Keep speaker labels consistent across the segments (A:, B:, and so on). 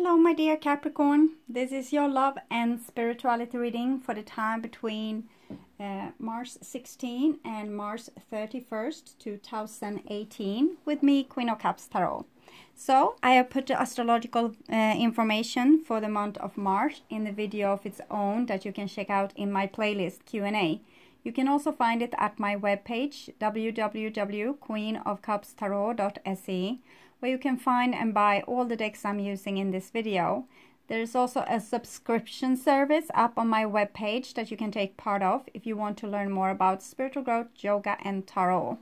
A: Hello my dear Capricorn, this is your love and spirituality reading for the time between March 16 and March 31st, 2018 with me, Queen of Cups Tarot. So I have put the astrological information for the month of March in the video of its own that you can check out in my playlist Q&A. You can also find it at my webpage www.queenofcupstarot.se, where you can find and buy all the decks I'm using in this video. There is also a subscription service up on my webpage that you can take part of if you want to learn more about spiritual growth, yoga and tarot.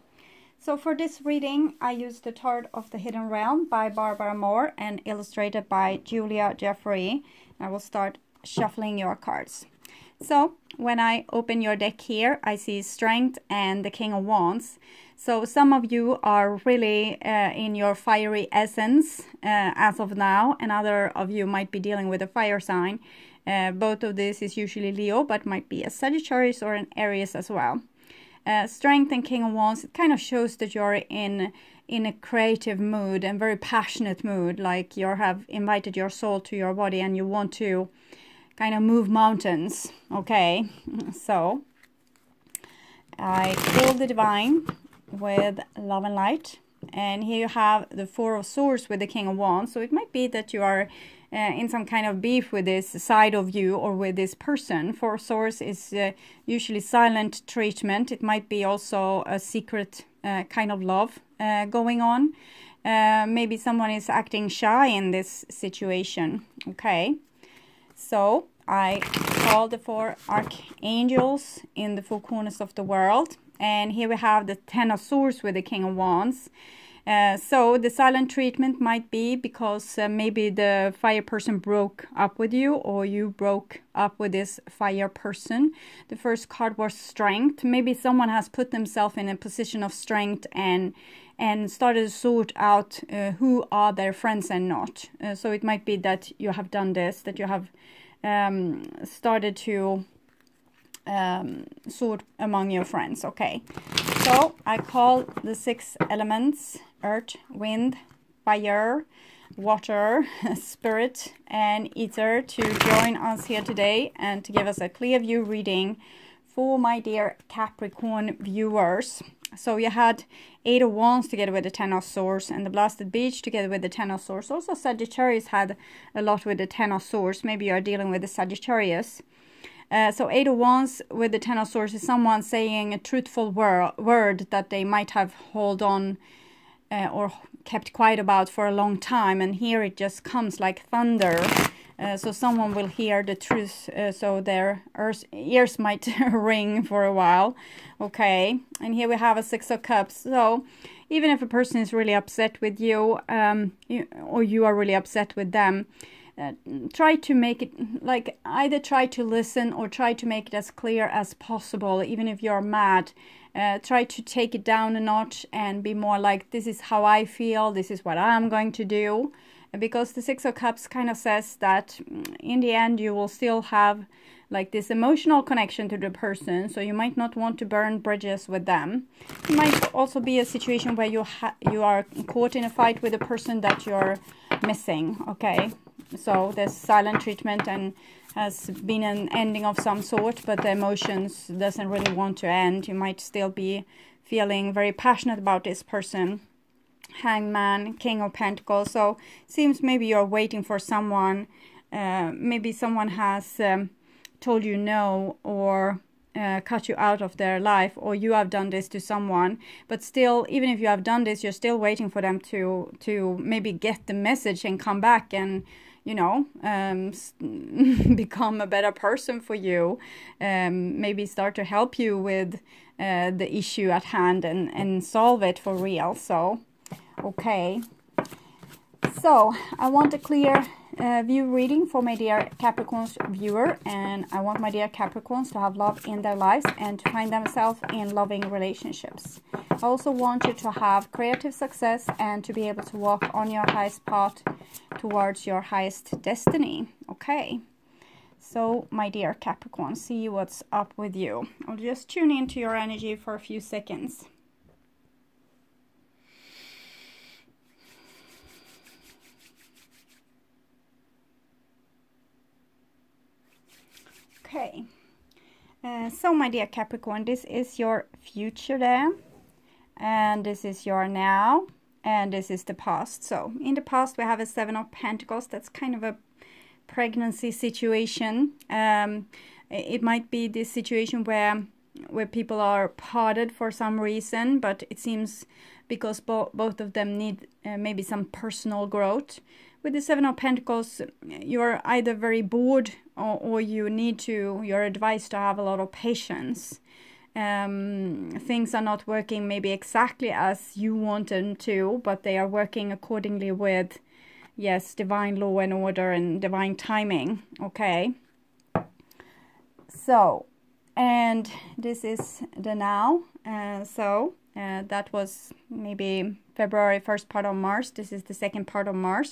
A: So for this reading, I used the Tarot of the Hidden Realm by Barbara Moore and illustrated by Julia Jeffrey. I will start shuffling your cards. So when I open your deck here, I see Strength and the King of Wands. So some of you are really in your fiery essence as of now, and other of you might be dealing with a fire sign. Both of this is usually Leo, but might be a Sagittarius or an Aries as well. Strength and King of Wands, it kind of shows that you're in a creative mood and very passionate mood, like you have invited your soul to your body and you want to kind of move mountains. Okay, so I pull the Divine with Love and Light, and here you have the Four of Swords with the King of Wands. So it might be that you are in some kind of beef with this side of you or with this person. Four of Swords is usually silent treatment. It might be also a secret kind of love going on. Maybe someone is acting shy in this situation. Okay, so I call the four archangels in the four corners of the world. And here we have the Ten of Swords with the King of Wands. So the silent treatment might be because maybe the fire person broke up with you, or you broke up with this fire person. The first card was Strength. Maybe someone has put themselves in a position of strength and started to sort out who are their friends and not. So it might be that you have done this, that you have started to sort among your friends. Okay, so I call the six elements: earth, wind, fire, water, spirit and ether to join us here today and to give us a clear view reading for my dear Capricorn viewers. So you had Eight of Wands together with the Ten of Swords and the Blasted Beach together with the Ten of Swords. Also Sagittarius had a lot with the Ten of Swords. Maybe you are dealing with the Sagittarius. So Eight of Wands with the Ten of Swords is someone saying a truthful word that they might have held on or kept quiet about for a long time. And here it just comes like thunder. So someone will hear the truth, so their ears might ring for a while. Okay, and here we have a Six of Cups. So even if a person is really upset with you, or you are really upset with them, try to make it, like, either try to listen or try to make it as clear as possible. Even if you're mad, try to take it down a notch and be more like, this is how I feel, this is what I'm going to do. Because the Six of Cups kind of says that in the end you will still have like this emotional connection to the person, so you might not want to burn bridges with them. It might also be a situation where you are caught in a fight with a person that you're missing. Okay, so there's silent treatment and has been an ending of some sort, but the emotions doesn't really want to end. You might still be feeling very passionate about this person. Hangman, King of Pentacles. So seems maybe you're waiting for someone. Maybe someone has told you no, or cut you out of their life, or you have done this to someone. But still, even if you have done this, you're still waiting for them to maybe get the message and come back and, you know, become a better person for you. Maybe start to help you with the issue at hand and solve it for real. So okay, so I want a clear view reading for my dear Capricorns viewer, and I want my dear Capricorns to have love in their lives and to find themselves in loving relationships. I also want you to have creative success and to be able to walk on your highest path towards your highest destiny. Okay, so my dear Capricorn, see what's up with you. I'll just tune into your energy for a few seconds. Okay. So my dear Capricorn, this is your future there. And this is your now. And this is the past. So in the past we have a 7 of Pentacles. That's kind of a pregnancy situation. It might be this situation where people are parted for some reason, but it seems because both of them need maybe some personal growth. With the 7 of Pentacles, you're either very bored or you're advised to have a lot of patience. Things are not working maybe exactly as you want them to, but they are working accordingly with, yes, divine law and order and divine timing. Okay. So, and this is the now. That was maybe February, first part of March. This is the second part of March.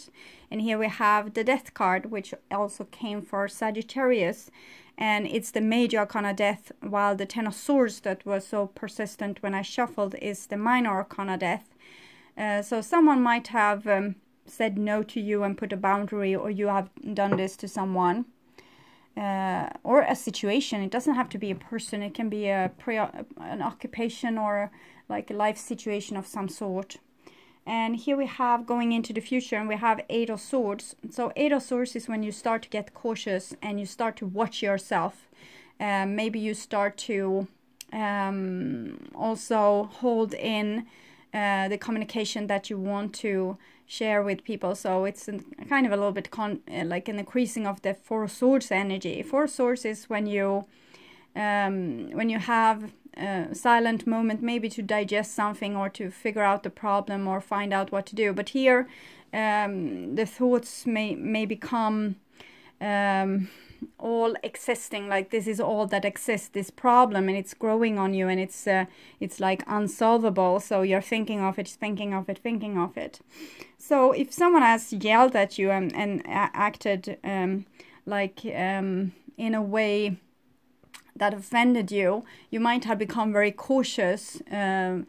A: And here we have the Death card, which also came for Sagittarius. And it's the major arcana Death, while the 10 of Swords that was so persistent when I shuffled is the minor arcana Death. So someone might have said no to you and put a boundary, or you have done this to someone. Or a situation. It doesn't have to be a person. It can be an occupation or like a life situation of some sort. And here we have going into the future, and we have 8 of Swords. So 8 of Swords is when you start to get cautious and you start to watch yourself. Maybe you start to also hold in the communication that you want to share with people. So it's kind of a little bit like an increasing of the 4 of Swords energy. 4 of Swords is when you have a silent moment, maybe to digest something or to figure out the problem or find out what to do. But here the thoughts may become all existing, like this is all that exists, this problem, and it's growing on you, and it's like unsolvable. So you're thinking of it. So if someone has yelled at you and acted like in a way that offended you, you might have become very cautious and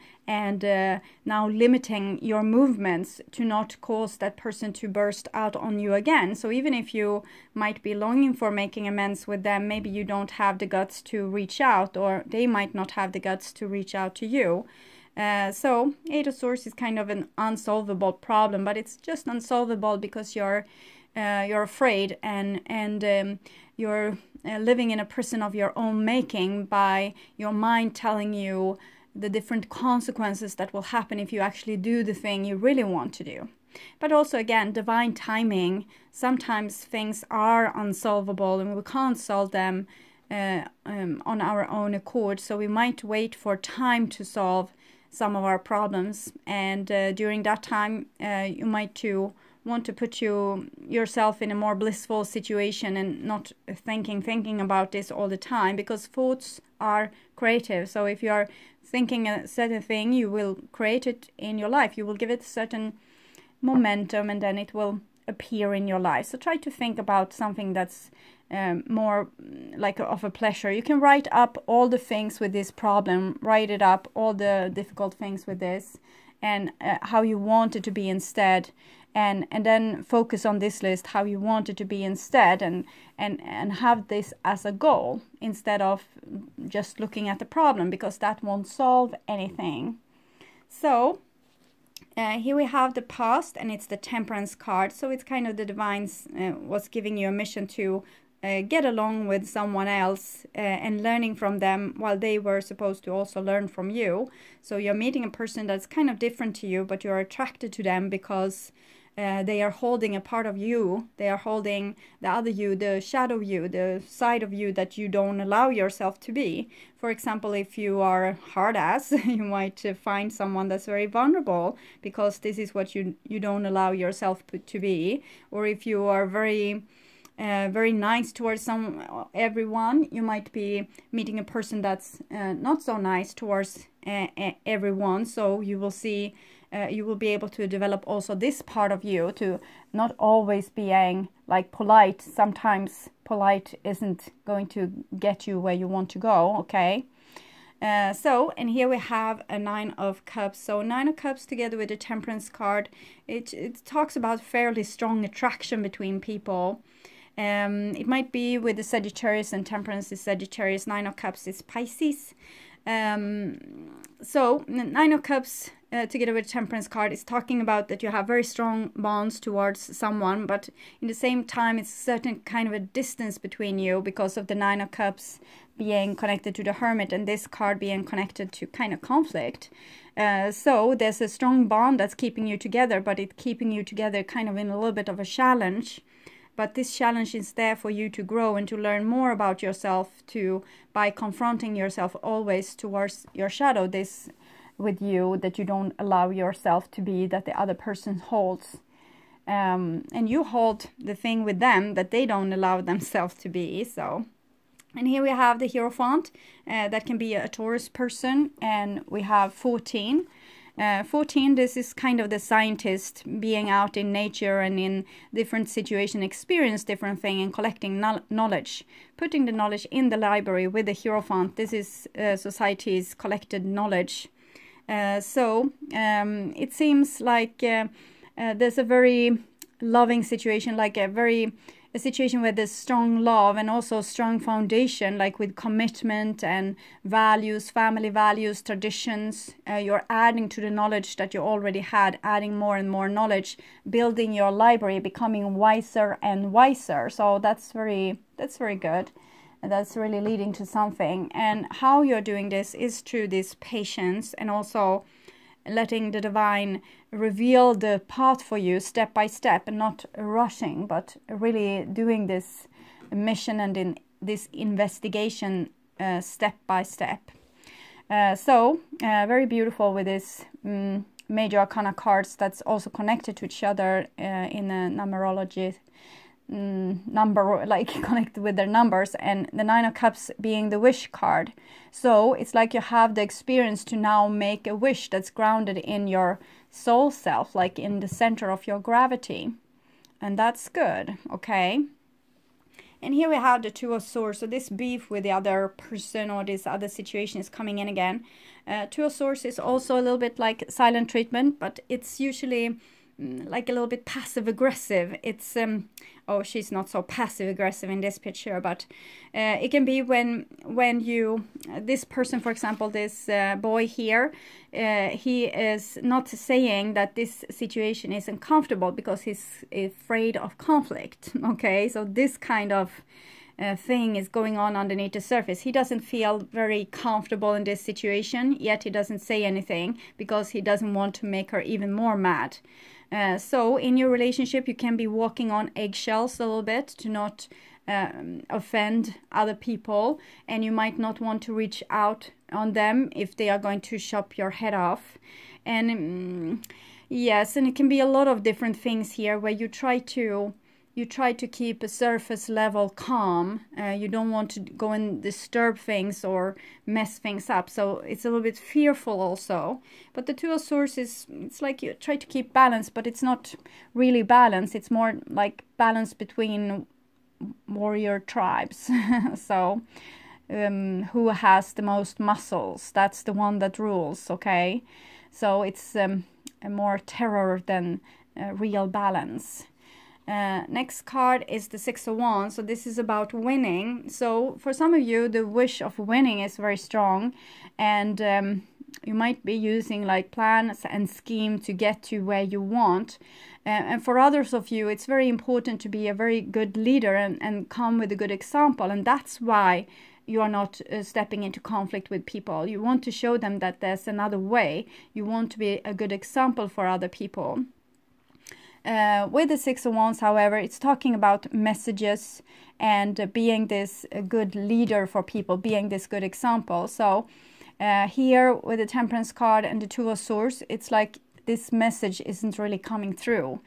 A: now limiting your movements to not cause that person to burst out on you again. So even if you might be longing for making amends with them, maybe you don't have the guts to reach out, or they might not have the guts to reach out to you. So 8 of Swords is kind of an unsolvable problem, but it's just unsolvable because you're afraid and you're living in a prison of your own making, by your mind telling you the different consequences that will happen if you actually do the thing you really want to do. But also, again, divine timing. Sometimes things are unsolvable and we can't solve them on our own accord. So we might wait for time to solve some of our problems. And during that time, you might want to put yourself in a more blissful situation and not thinking about this all the time, because thoughts are creative. So if you are thinking a certain thing, you will create it in your life. You will give it a certain momentum, and then it will appear in your life. So try to think about something that's more like of a pleasure. You can write up all the things with this problem, write it up, all the difficult things with this, and how you want it to be instead. And then focus on this list, how you want it to be instead, and have this as a goal instead of just looking at the problem, because that won't solve anything. So here we have the past, and it's the Temperance card. So it's kind of the divines was giving you a mission to get along with someone else and learning from them, while they were supposed to also learn from you. So you're meeting a person that's kind of different to you, but you're attracted to them because they are holding a part of you. They are holding the other you, the shadow you, the side of you that you don't allow yourself to be. For example, if you are a hard ass, you might find someone that's very vulnerable, because this is what you don't allow yourself to be. Or if you are very nice towards everyone, you might be meeting a person that's not so nice towards everyone. So you will see, you will be able to develop also this part of you, to not always being like polite. Sometimes polite isn't going to get you where you want to go, okay? And here we have a 9 of Cups. So 9 of Cups together with the Temperance card, it talks about fairly strong attraction between people. It might be with the Sagittarius, and Temperance is Sagittarius. Nine of Cups is Pisces. So Nine of Cups together with Temperance card is talking about that you have very strong bonds towards someone, but in the same time it's a certain kind of a distance between you because of the Nine of Cups being connected to the Hermit and this card being connected to kind of conflict. So there's a strong bond that's keeping you together, but it's keeping you together kind of in a little bit of a challenge. But this challenge is there for you to grow and to learn more about yourself, by confronting yourself always towards your shadow, this with you, that you don't allow yourself to be that the other person holds. And you hold the thing with them that they don't allow themselves to be. So, and here we have the Hierophant, that can be a Taurus person, and we have 14. 14, this is kind of the scientist being out in nature and in different situations, experience different things and collecting knowledge. Putting the knowledge in the library with the Hierophant, this is society's collected knowledge. So it seems like there's a very loving situation, like a situation where there's strong love and also strong foundation, like with commitment and values, family values, traditions. You're adding to the knowledge that you already had, adding more and more knowledge, building your library, becoming wiser and wiser. So that's very good. And that's really leading to something. And how you're doing this is through this patience and also letting the divine reveal the path for you step by step, and not rushing, but really doing this mission and in this investigation step by step. So very beautiful with this major arcana cards that's also connected to each other in a numerology number, like connected with their numbers, and the Nine of Cups being the wish card. So it's like you have the experience to now make a wish that's grounded in your soul self, like in the center of your gravity, and that's good. Okay, and here we have the Two of Swords. So this beef with the other person or this other situation is coming in again. Two of Swords is also a little bit like silent treatment, but it's usually like a little bit passive aggressive. It's oh, she's not so passive aggressive in this picture, but it can be when you, this person, for example, this boy here, he is not saying that this situation is uncomfortable because he's afraid of conflict. Okay, so this kind of thing is going on underneath the surface. He doesn't feel very comfortable in this situation, yet he doesn't say anything because he doesn't want to make her even more mad. So in your relationship, you can be walking on eggshells a little bit to not offend other people, and you might not want to reach out on them if they are going to chop your head off. And yes, and it can be a lot of different things here where you try to keep a surface level calm. You don't want to go and disturb things or mess things up. So it's a little bit fearful also. But the Two of Swords is, it's like you try to keep balance, but it's not really balance. It's more like balance between warrior tribes. So who has the most muscles? That's the one that rules, okay? So it's a more terror than real balance. Next card is the Six of Wands. So this is about winning. So for some of you, the wish of winning is very strong, and you might be using like plans and scheme to get to where you want. And for others of you, it's very important to be a very good leader and come with a good example. And that's why you are not stepping into conflict with people. You want to show them that there's another way. You want to be a good example for other people. With the Six of Wands, however, it's talking about messages and being this good leader for people, being this good example. So here with the Temperance card and the Two of Swords, it's like this message isn't really coming through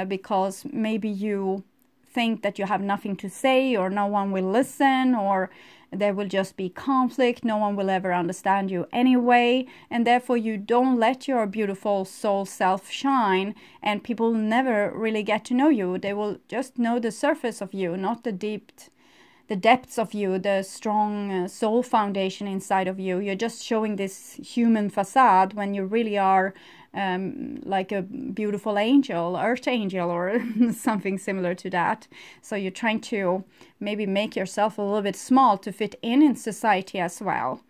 A: because maybe you think that you have nothing to say, or no one will listen, or there will just be conflict, no one will ever understand you anyway, and therefore you don't let your beautiful soul self shine, and people will never really get to know you. They will just know the surface of you, not the depths of you, the strong soul foundation inside of you. You're just showing this human facade when you really are like a beautiful angel, earth angel, or something similar to that. So you're trying to maybe make yourself a little bit small to fit in society as well.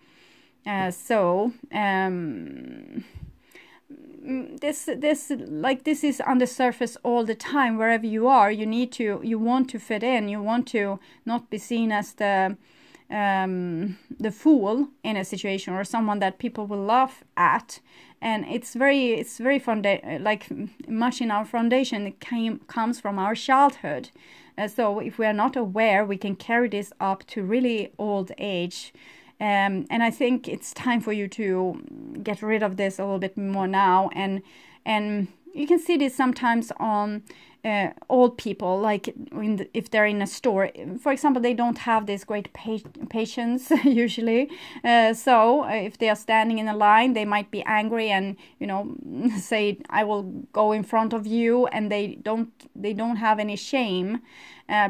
A: This is on the surface all the time. Wherever you are, you want to fit in. You want to not be seen as the fool in a situation, or someone that people will laugh at. And it's very like much in our foundation, it comes from our childhood. So if we are not aware, we can carry this up to really old age. And I think it's time for you to get rid of this a little bit more now. And you can see this sometimes on old people, like if they're in a store, for example, they don't have this great patience usually. So if they are standing in a line, they might be angry and, you know, say, I will go in front of you, and they don't have any shame.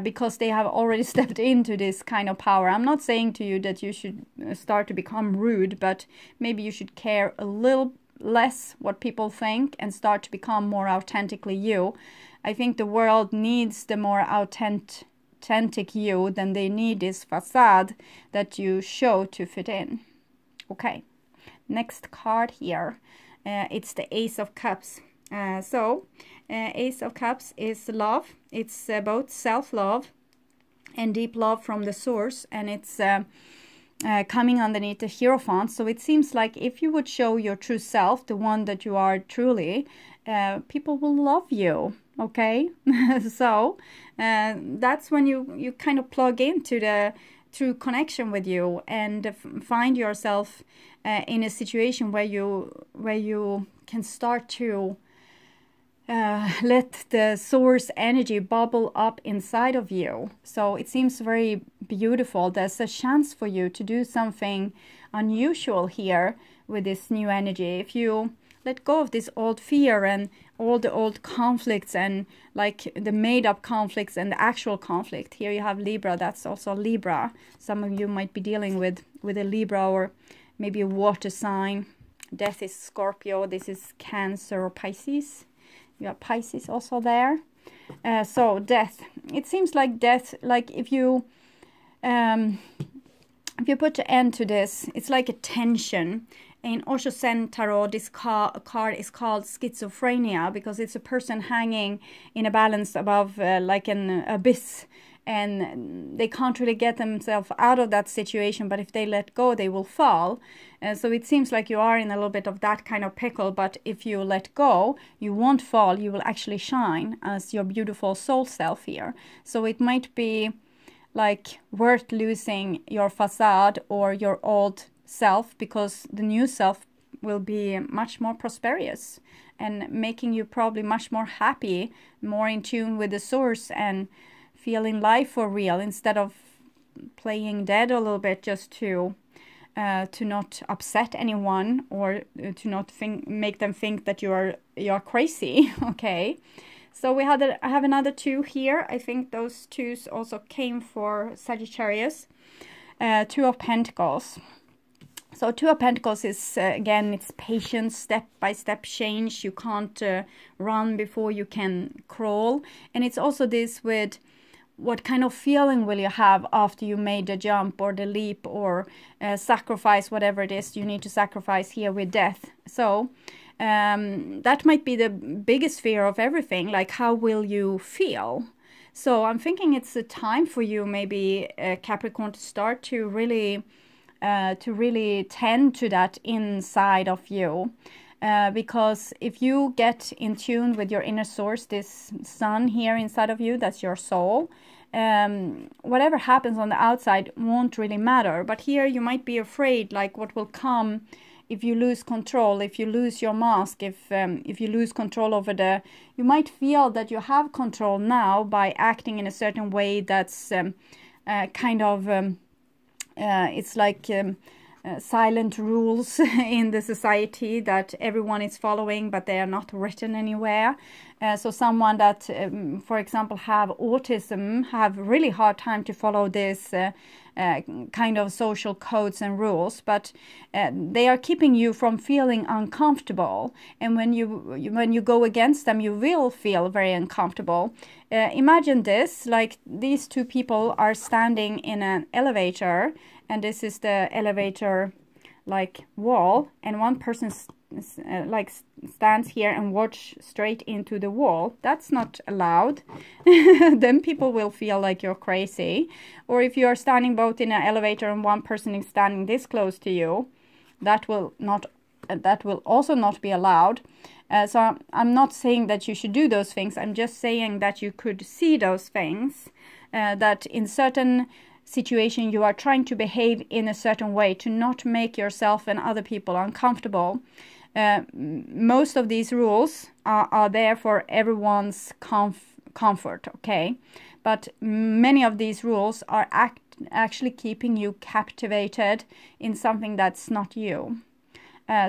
A: Because they have already stepped into this kind of power. I'm not saying to you that you should start to become rude, but maybe you should care a little less what people think and start to become more authentically you. I think the world needs the more authentic you than they need this facade that you show to fit in. Okay, next card here. It's the Ace of Cups. Ace of Cups is love. It's both self-love and deep love from the source, and it's coming underneath the Hierophant. So it seems like if you would show your true self, the one that you are truly, people will love you. Okay, so that's when you kind of plug into the true connection with you, and find yourself in a situation where you can start to let the source energy bubble up inside of you. So it seems very beautiful. There's a chance for you to do something unusual here with this new energy. If you let go of this old fear and all the old conflicts, and like the made-up conflicts and the actual conflict. Here you have Libra. That's also Libra. Some of you might be dealing with a Libra, or maybe a water sign. Death is Scorpio. This is Cancer or Pisces. You have Pisces also there. So death. It seems like death, like if you put an end to this, it's like a tension. In Osho Zen Tarot, this card is called schizophrenia, because it's a person hanging in a balance above like an abyss. And they can't really get themselves out of that situation, but if they let go, they will fall. So it seems like you are in a little bit of that kind of pickle, but if you let go, you won't fall. You will actually shine as your beautiful soul self here. So it might be like worth losing your facade or your old self, because the new self will be much more prosperous and making you probably much more happy, more in tune with the source, and feeling life for real, instead of playing dead a little bit just to not upset anyone, or to not make them think that you're crazy. Okay, so I have another two here. I think those twos also came for Sagittarius. Two of Pentacles. So Two of Pentacles is, again, it's patience, step-by-step change. You can't run before you can crawl. And it's also this with what kind of feeling will you have after you made the jump or the leap or sacrifice, whatever it is you need to sacrifice here with death. So that might be the biggest fear of everything, like how will you feel? So I'm thinking it's a time for you, maybe Capricorn, to start to really tend to that inside of you. Because if you get in tune with your inner source, this sun here inside of you, that's your soul, whatever happens on the outside won't really matter. But here you might be afraid, like what will come if you lose control, if you lose your mask, if you lose control over you might feel that you have control now by acting in a certain way that's kind of, it's like silent rules in the society that everyone is following, but they are not written anywhere. So someone that, for example, have autism, have really hard time to follow this kind of social codes and rules, but they are keeping you from feeling uncomfortable. And when you go against them, you will feel very uncomfortable. Imagine this, like these two people are standing in an elevator, and this is the elevator like wall, and one person like stands here and watch straight into the wall. That's not allowed. Then people will feel like you're crazy. Or if you are standing both in an elevator and one person is standing this close to you, that will also not be allowed. So I'm not saying that you should do those things. I'm just saying that you could see those things, that in certain situation you are trying to behave in a certain way to not make yourself and other people uncomfortable. Most of these rules are there for everyone's comfort, okay? But many of these rules are actually keeping you captivated in something that's not you.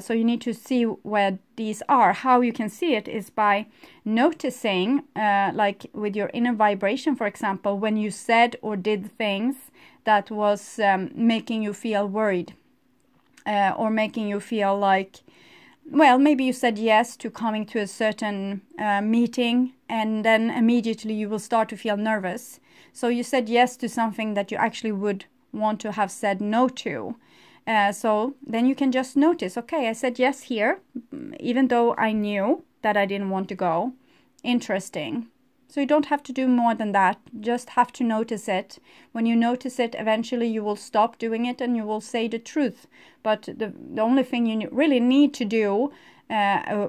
A: So you need to see where these are. How you can see it is by noticing, like with your inner vibration, for example, when you said or did things that was making you feel worried, or making you feel like, well, maybe you said yes to coming to a certain meeting, and then immediately you will start to feel nervous. So you said yes to something that you actually would want to have said no to. So then you can just notice, okay, I said yes here, even though I knew that I didn't want to go. Interesting. So you don't have to do more than that. Just have to notice it. When you notice it, eventually you will stop doing it and you will say the truth. But the only thing you really need to do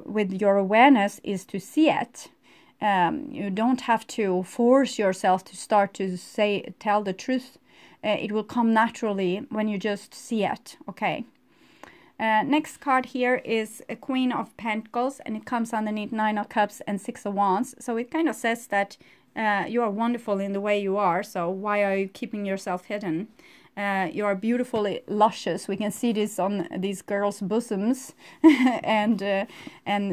A: with your awareness is to see it. You don't have to force yourself to start to tell the truth. It will come naturally when you just see it, okay? Next card here is a Queen of Pentacles, and it comes underneath 9 of Cups and 6 of Wands. So it kind of says that you are wonderful in the way you are, so why are you keeping yourself hidden? You are beautifully luscious. We can see this on these girls' bosoms and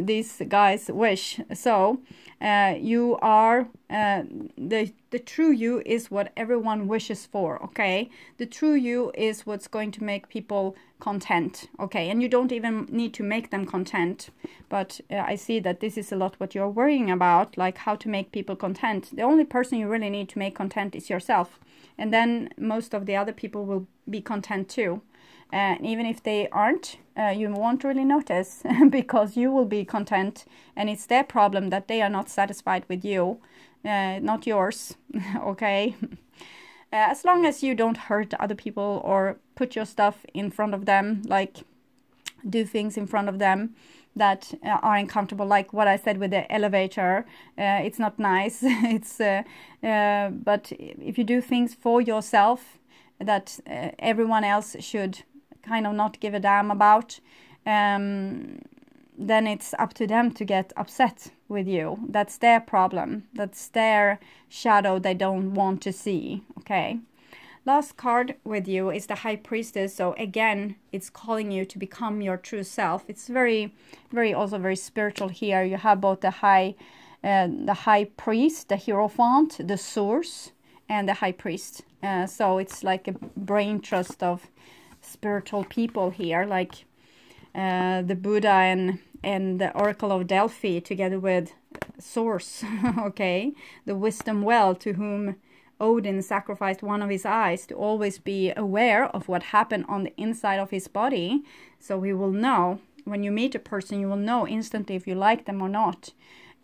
A: these guys' wish. So you are the true you is what everyone wishes for, okay? The true you is what's going to make people content, okay? And you don't even need to make them content, but I see that this is a lot what you're worrying about, like how to make people content. The only person you really need to make content is yourself, and then most of the other people will be content too. And even if they aren't, you won't really notice because you will be content, and it's their problem that they are not satisfied with you, not yours, okay? As long as you don't hurt other people or put your stuff in front of them, like do things in front of them that are uncomfortable, like what I said with the elevator. It's not nice. It's but if you do things for yourself that everyone else should kind of not give a damn about, then it's up to them to get upset with you. That's their problem. That's their shadow they don't want to see, okay? Last card with you is the High Priestess. So again, it's calling you to become your true self. It's very, also very spiritual here. You have both the High Priest, the Hierophant, the Source, and the High Priest. So it's like a brain trust of spiritual people here, like the Buddha and the Oracle of Delphi together with Source, okay? The wisdom well, to whom Odin sacrificed one of his eyes to always be aware of what happened on the inside of his body. So he will know, when you meet a person, you will know instantly if you like them or not.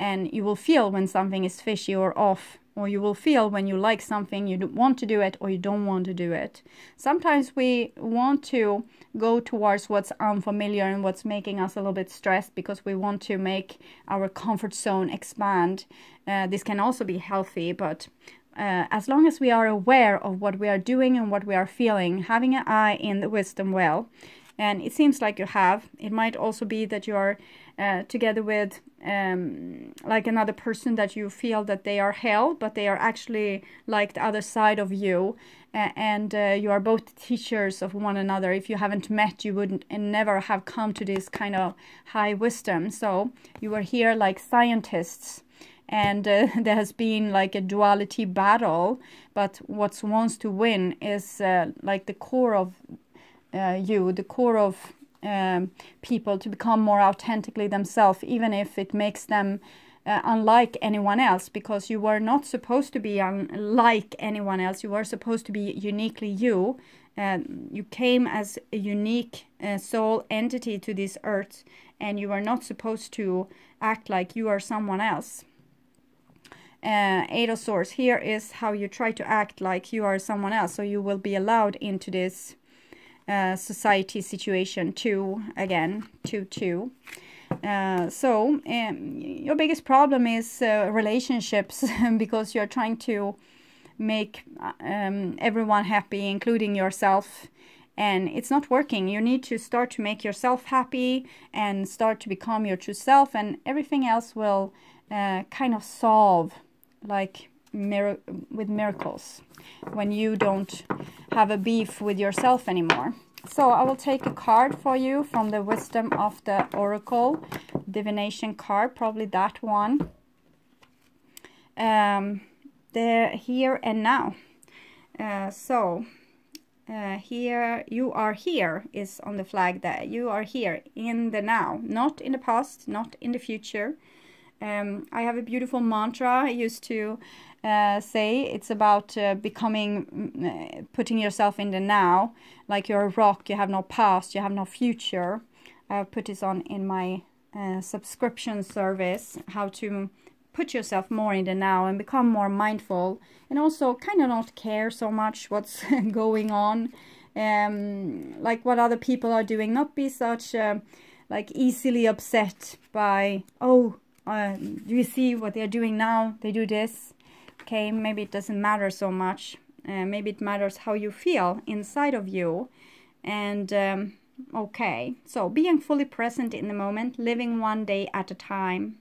A: And you will feel when something is fishy or off, or you will feel when you like something, you want to do it or you don't want to do it. Sometimes we want to go towards what's unfamiliar and what's making us a little bit stressed because we want to make our comfort zone expand. This can also be healthy, but as long as we are aware of what we are doing and what we are feeling, having an eye in the wisdom well, and it seems like you have. It might also be that you are together with like another person that you feel that they are hell, but they are actually like the other side of you, and you are both teachers of one another. If you haven't met, you wouldn't and never have come to this kind of high wisdom. So you are here like scientists, and there has been like a duality battle, but what wants to win is like the core of you, the core of people, to become more authentically themselves, even if it makes them unlike anyone else, because you were not supposed to be unlike anyone else. You were supposed to be uniquely you. You came as a unique soul entity to this earth, and you are not supposed to act like you are someone else. Eight of Swords, here is how you try to act like you are someone else, so you will be allowed into this society situation. 2 again, 2. So your biggest problem is relationships, because you're trying to make everyone happy, including yourself, and it's not working. You need to start to make yourself happy and start to become your true self, and everything else will kind of solve like with miracles when you don't have a beef with yourself anymore. So I will take a card for you from the Wisdom of the Oracle divination card, probably that one. There, here and now. Here, you are here is on the flag there. You are here in the now, not in the past, not in the future. I have a beautiful mantra I used to say. It's about putting yourself in the now, like you're a rock. You have no past, you have no future. I put this on in my subscription service, how to put yourself more in the now and become more mindful, and also kind of not care so much what's going on, like what other people are doing. Not be such like easily upset by, oh, do you see what they're doing now? They do this. Okay, maybe it doesn't matter so much. Maybe it matters how you feel inside of you. And okay, so being fully present in the moment, living one day at a time.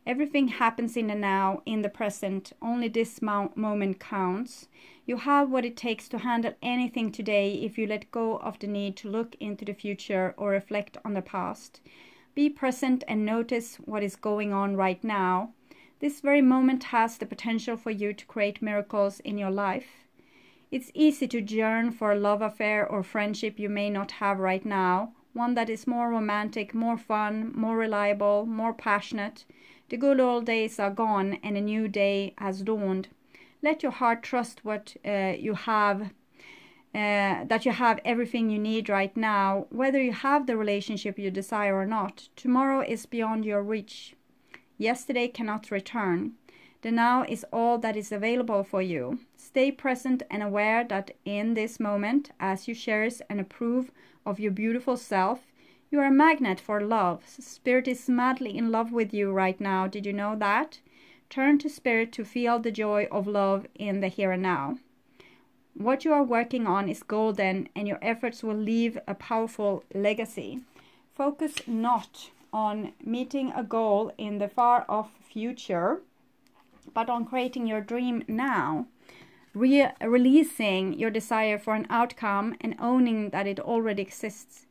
A: Everything happens in the now, in the present. Only this moment counts. You have what it takes to handle anything today if you let go of the need to look into the future or reflect on the past. Be present and notice what is going on right now. This very moment has the potential for you to create miracles in your life. It's easy to yearn for a love affair or friendship you may not have right now, one that is more romantic, more fun, more reliable, more passionate. The good old days are gone and a new day has dawned. Let your heart trust what you have, that you have everything you need right now, whether you have the relationship you desire or not. Tomorrow is beyond your reach. Yesterday cannot return. The now is all that is available for you. Stay present and aware that in this moment, as you cherish and approve of your beautiful self, you are a magnet for love. Spirit is madly in love with you right now. Did you know that? Turn to Spirit to feel the joy of love in the here and now. What you are working on is golden, and your efforts will leave a powerful legacy. Focus not on meeting a goal in the far-off future, but on creating your dream now. Releasing your desire for an outcome and owning that it already exists.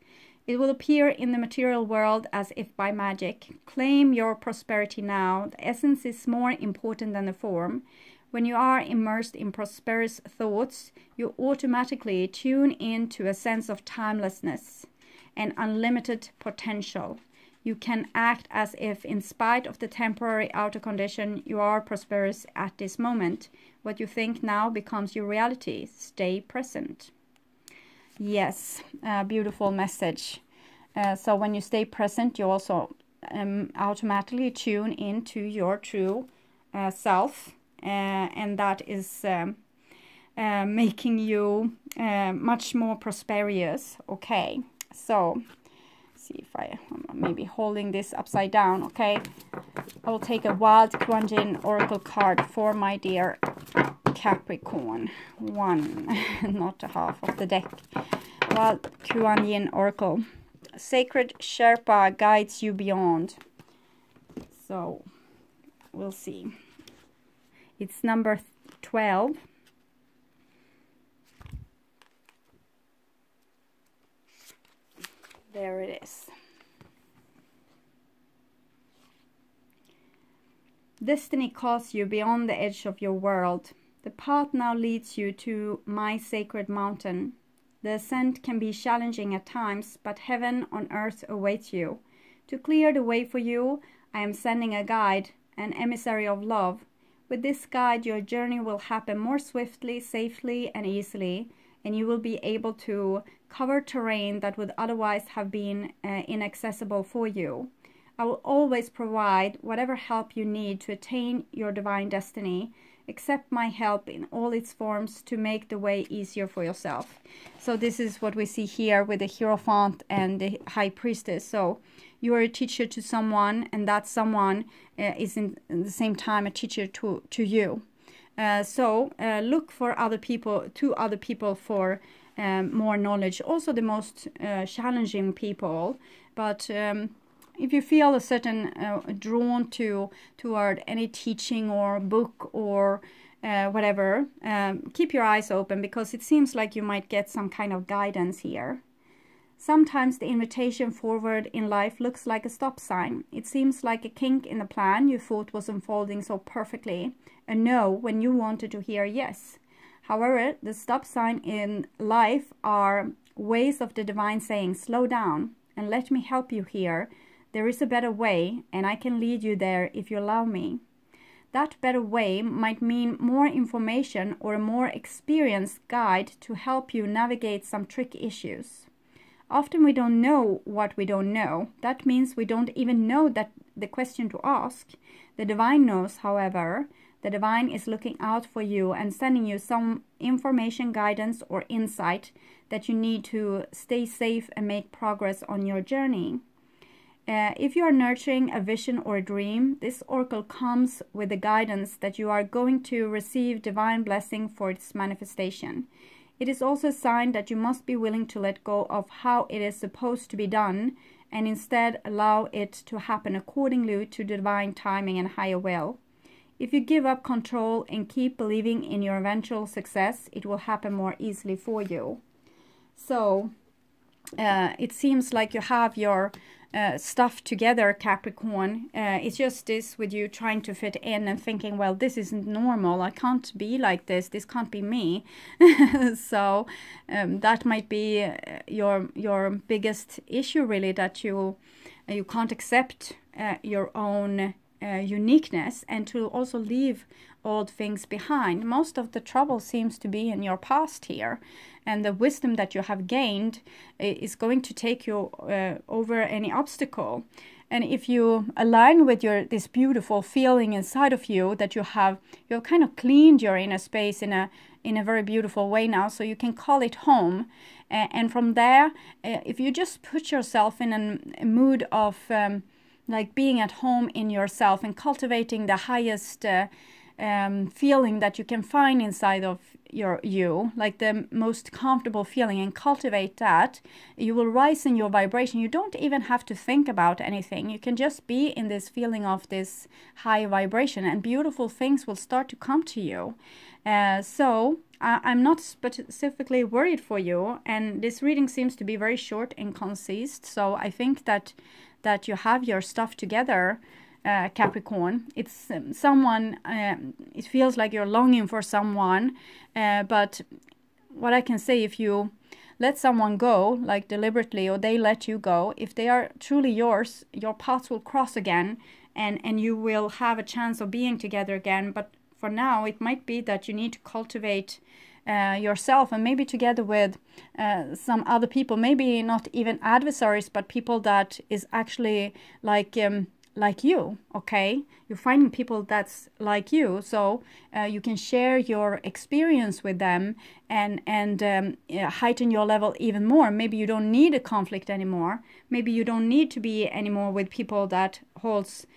A: It will appear in the material world as if by magic. Claim your prosperity now. The essence is more important than the form. When you are immersed in prosperous thoughts, you automatically tune into a sense of timelessness and unlimited potential. You can act as if, in spite of the temporary outer condition, you are prosperous at this moment. What you think now becomes your reality. Stay present. Yes, beautiful message. So when you stay present, you also automatically tune into your true self. And that is making you much more prosperous. Okay, so see if I'm maybe holding this upside down. Okay, I will take a Wild Kuan-Yin Oracle card for my dear Capricorn. One, not a half of the deck. Wild Kuan-Yin Oracle. Sacred Sherpa guides you beyond. So we'll see. It's number 12. There it is. Destiny calls you beyond the edge of your world. The path now leads you to my sacred mountain. The ascent can be challenging at times, but heaven on earth awaits you. To clear the way for you, I am sending a guide, an emissary of love. With this guide, your journey will happen more swiftly, safely, and easily, and you will be able to cover terrain that would otherwise have been inaccessible for you. I will always provide whatever help you need to attain your divine destiny. Accept my help in all its forms to make the way easier for yourself. So this is what we see here with the Hierophant and the High Priestess. So you are a teacher to someone, and that someone is in the same time a teacher to you. So look for other people for more knowledge. Also the most challenging people, but if you feel a certain drawn toward any teaching or book or whatever, keep your eyes open, because it seems like you might get some kind of guidance here. Sometimes the invitation forward in life looks like a stop sign. It seems like a kink in the plan you thought was unfolding so perfectly, a no when you wanted to hear yes. However, the stop sign in life are ways of the divine saying, slow down and let me help you here. There is a better way, and I can lead you there if you allow me. That better way might mean more information or a more experienced guide to help you navigate some tricky issues. Often we don't know what we don't know. That means we don't even know that the question to ask. The divine knows, however. The divine is looking out for you and sending you some information, guidance, or insight that you need to stay safe and make progress on your journey. If you are nurturing a vision or a dream, this oracle comes with the guidance that you are going to receive divine blessing for its manifestation. It is also a sign that you must be willing to let go of how it is supposed to be done and instead allow it to happen accordingly to divine timing and higher will. If you give up control and keep believing in your eventual success, it will happen more easily for you. So it seems like you have your stuff together, Capricorn. It's just this with you trying to fit in and thinking, well, this isn't normal. I can't be like this. This can't be me. So that might be your biggest issue, really, that you can't accept your own uniqueness and to also leave old things behind. Most of the trouble seems to be in your past here, and the wisdom that you have gained is going to take you over any obstacle. And if you align with this beautiful feeling inside of you that you've kind of cleaned your inner space in a very beautiful way now, so you can call it home. And from there, if you just put yourself in a mood of like being at home in yourself and cultivating the highest feeling that you can find inside of you, like the most comfortable feeling, and cultivate that, you will rise in your vibration. You don't even have to think about anything. You can just be in this feeling of this high vibration, and beautiful things will start to come to you. So I'm not specifically worried for you, and this reading seems to be very short and concise. So I think that you have your stuff together, Capricorn. It's someone, it feels like you're longing for someone, but what I can say, if you let someone go, like deliberately, or they let you go, if they are truly yours, your paths will cross again, and you will have a chance of being together again. But for now, it might be that you need to cultivate yourself, and maybe together with some other people, maybe not even adversaries, but people that is actually like you. Okay, you're finding people that's like you, so you can share your experience with them and heighten your level even more. Maybe you don't need a conflict anymore. Maybe you don't need to be anymore with people that holds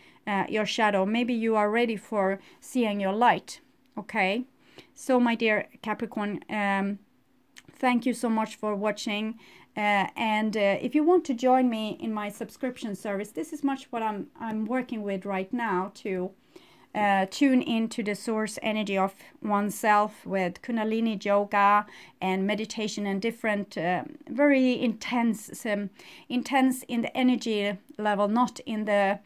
A: your shadow. Maybe you are ready for seeing your light. Okay, so my dear Capricorn, thank you so much for watching. If you want to join me in my subscription service, this is much what I'm working with right now, to tune into the source energy of oneself with Kundalini yoga and meditation and different very intense in the energy level, not in the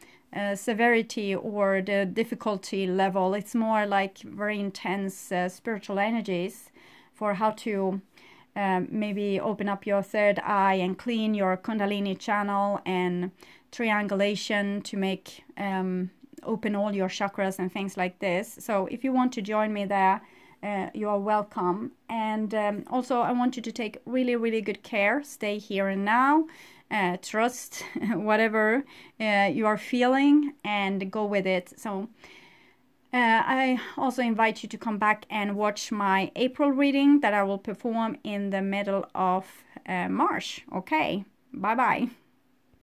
A: severity or the difficulty level. It's more like very intense spiritual energies for how to maybe open up your third eye and clean your Kundalini channel, and triangulation to make open all your chakras and things like this. So if you want to join me there, you are welcome. And also I want you to take really good care. Stay here and now. Trust whatever you are feeling and go with it. So I also invite you to come back and watch my April reading that I will perform in the middle of March. Okay, bye bye.